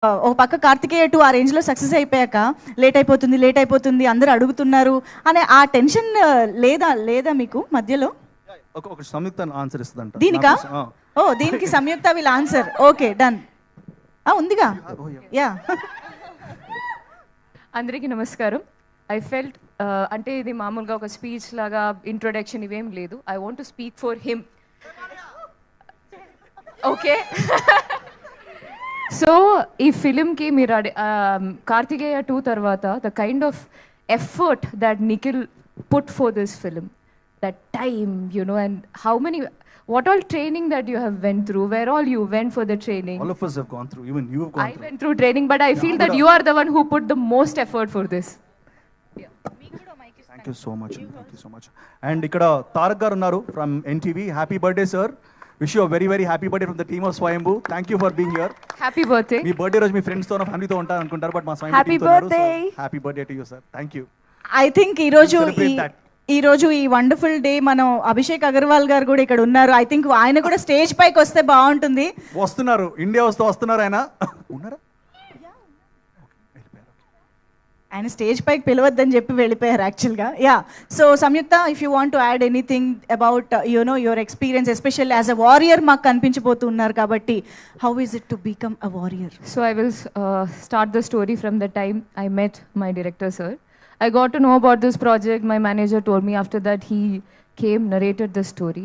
ఒక పక్క కార్తికేయ 2 ఆ రేంజ్లో సక్సెస్ అయిపోయాక లేట్ అయిపోతుంది అందరూ అడుగుతున్నారు అనే ఆ టెన్షన్ లేదా మీకు మధ్యలో? ఒక సంయుక్త ఆన్సర్ ఇస్తుందంట దీనికా? ఓ దీనికి సంయుక్త విల్ ఆన్సర్. Okay done. ఉందిగా యా. అందరికీ నమస్కారం. ఐ ఫెల్ట్ అంటే ఇది మామూలుగా ఒక స్పీచ్ లాగా ఇంట్రొడక్షన్ ఇవేం లేదు. I want to speak for him. Okay, so ఈ ఫిలింకి మీరు కార్తికేయ 2 తర్వాత the kind of effort that Nikhil put for this film, that time and how many, what all training that you have went through, where all you went for the training. All of us have gone through, even you have gone through. I went through training, but I feel that you are the one who put the most effort for this. Thank you so much. And ikkada Tarak garu unnaru from NTV. Happy birthday sir. Wish you a very very happy birthday from the team of Swayambhu. Thank you for being here. Happy birthday. Me birthday రోజు మీ friends తో family తో ఉంటారు అనుకుంటారు, but మా స్వయంభూ Happy team తో ఉన్నారు. birthday. Happy birthday to you sir. Thank you. I think ఈ రోజు ఈ వండర్ఫుల్ డే మనం అభిషేక్ అగర్వాల్ గారు కూడా ఇక్కడ ఉన్నారు. ఐ థింక్ ఆయన కూడా స్టేజ్ పైకి వస్తే బాగుంటుంది. వస్తున్నారు, ఇండియా వస్తున్నారు ఆయన. ఉన్నారా? ఆయన స్టేజ్ పైకి పిలవద్దని చెప్పి వెళ్ళిపోయారు యాక్చువల్గా. Yeah, so Samyuktha, if you want to add anything about your experience, especially as a warrior మాకు కనిపించబోతున్నారు కాబట్టి, how is it to become a warrior? So I will start the story from the time I met my director sir. I got to know about this project. My manager told me. After that he came, narrated the story.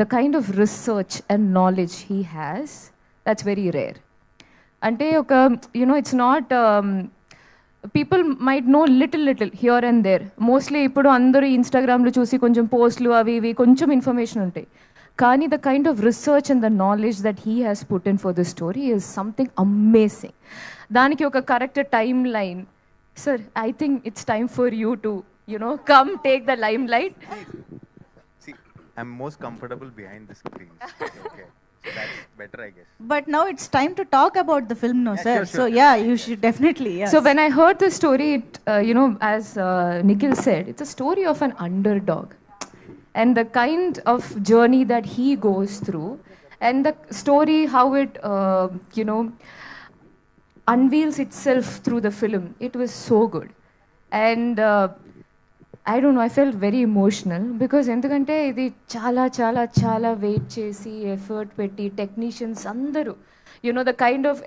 The kind of research and knowledge he has, that's very rare. Ante oka, it's not people might know little here and there. Mostly ఇప్పుడు అందరూ ఇన్స్టాగ్రామ్లో చూసి కొంచెం పోస్ట్లు అవి ఇవి కొంచెం information ఉంటాయి. కానీ the kind of research and the knowledge that he has put in for this story is something amazing. దానికి ఒక correct time line. Sir, I think it's time for you to come take the lime light. See, I'm most comfortable behind the screen. Okay. So that's better, I guess. But now it's time to talk about the film, no, sir? Sure. So yeah, you should definitely. Yes. So when I heard the story, it, as Nikhil said, it's a story of an underdog, and the kind of journey that he goes through, and the story how it unveils itself through the film. It was so good, and I don't know, I felt very emotional because ఎందుకంటే ఇది చాలా చాలా చాలా wait చేసి effort పెట్టి technicians అందరూ the kind of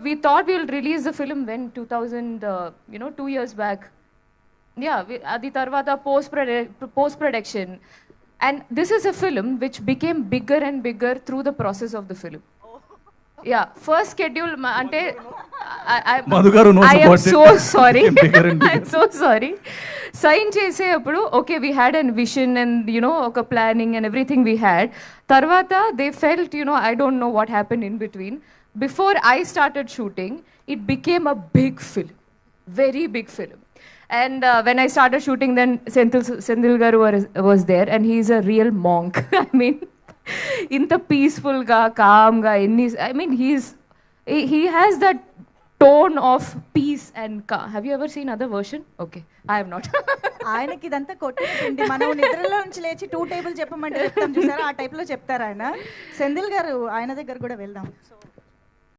we thought we'll release the film when 2000 2 years back. Yeah, adi tarvata post production, and this is a film which became bigger and bigger through the process of the film. Yeah, first schedule ante Madhugaru knows I am about so it. sorry. Bigger and bigger. I'm so sorry. Sign చేసేప్పుడు okay, we had a vision and ఒక planning and everything we had. Tarvata they felt I don't know what happened in between. Before I started shooting, it became a big film, very big film. And when I started shooting, then Senthil garu was there, and he's a real monk. I mean, inta peaceful ga, calm ga, he has that tone of peace and calm. Have you ever seen other version? Okay, I have not. ఆయనకి ఇదంతా కొట్టింది. మనం నిద్రలో నుంచి లేచి 2 table చెప్పమంటే చెప్తాం చూసారా, ఆ టైప్లో చెప్తారు ఆయన. సెంధిల్ గారు ఆయన దగ్గర కూడా వెళ్దాం.